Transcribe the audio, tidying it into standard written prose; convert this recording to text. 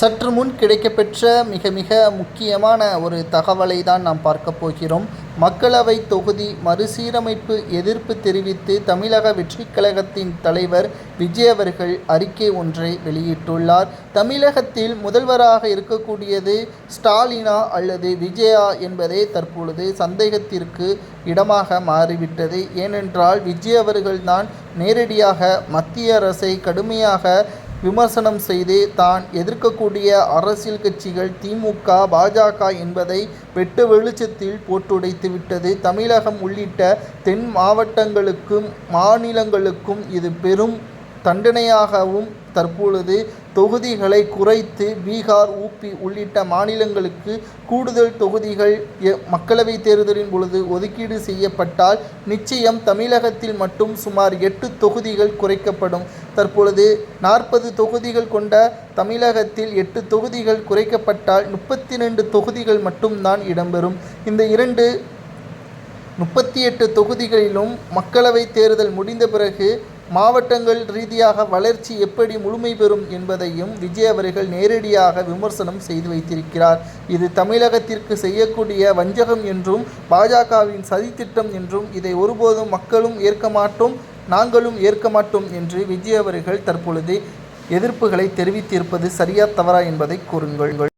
சற்று முன் கிடைக்கப்பெற்ற மிக மிக முக்கியமான ஒரு தகவலை தான் நாம் பார்க்க போகிறோம். மக்களவை தொகுதி மறுசீரமைப்பு எதிர்ப்பு தெரிவித்து தமிழக வெற்றிக் கழகத்தின் தலைவர் விஜய் அவர்கள் அறிக்கை ஒன்றை வெளியிட்டுள்ளார். தமிழகத்தில் முதல்வராக இருக்கக்கூடியது ஸ்டாலினா அல்லது விஜயா என்பதே தற்பொழுது சந்தேகத்திற்கு இடமாக மாறிவிட்டது. ஏனென்றால் விஜய் அவர்கள்தான் நேரடியாக மத்திய அரசை கடுமையாக விமர்சனம் செய்து தான் எதிர்க்கக்கூடிய அரசியல் கட்சிகள் திமுக, பாஜக என்பதை வெட்ட வெளிச்சத்தில் போட்டுடைத்து விட்டது. தமிழகம் உள்ளிட்ட தென் மாவட்டங்களுக்கும் மாநிலங்களுக்கும் இது பெரும் தண்டனையாகவும் தற்பொழுது தொகுதிகளை குறைத்து பீகார், ஊபி உள்ளிட்ட மாநிலங்களுக்கு கூடுதல் தொகுதிகள் மக்களவை தேர்தலின் பொழுது ஒதுக்கீடு செய்யப்பட்டால் நிச்சயம் தமிழகத்தில் மட்டும் சுமார் 8 தொகுதிகள் குறைக்கப்படும். தற்பொழுது 40 தொகுதிகள் கொண்ட தமிழகத்தில் 8 தொகுதிகள் குறைக்கப்பட்டால் 32 தொகுதிகள் மட்டும்தான் இடம்பெறும். இந்த 38 தொகுதிகளிலும் மக்களவை தேர்தல் முடிந்த பிறகு மாவட்டங்கள் ரீதியாக வளர்ச்சி எப்படி முழுமை பெறும் என்பதையும் விஜய் அவர்கள் நேரடியாக விமர்சனம் செய்து வைத்திருக்கிறார். இது தமிழகத்திற்கு செய்யக்கூடிய வஞ்சகம் என்றும் பாஜகவின் சதித்திட்டம் என்றும் இதை ஒருபோதும் மக்களும் ஏற்க மாட்டோம், நாங்களும் ஏற்க மாட்டோம் என்று விஜய் அவர்கள் தற்பொழுது எதிர்ப்புகளை தெரிவித்திருப்பது சரியா தவறா என்பதை கூறுங்கள்.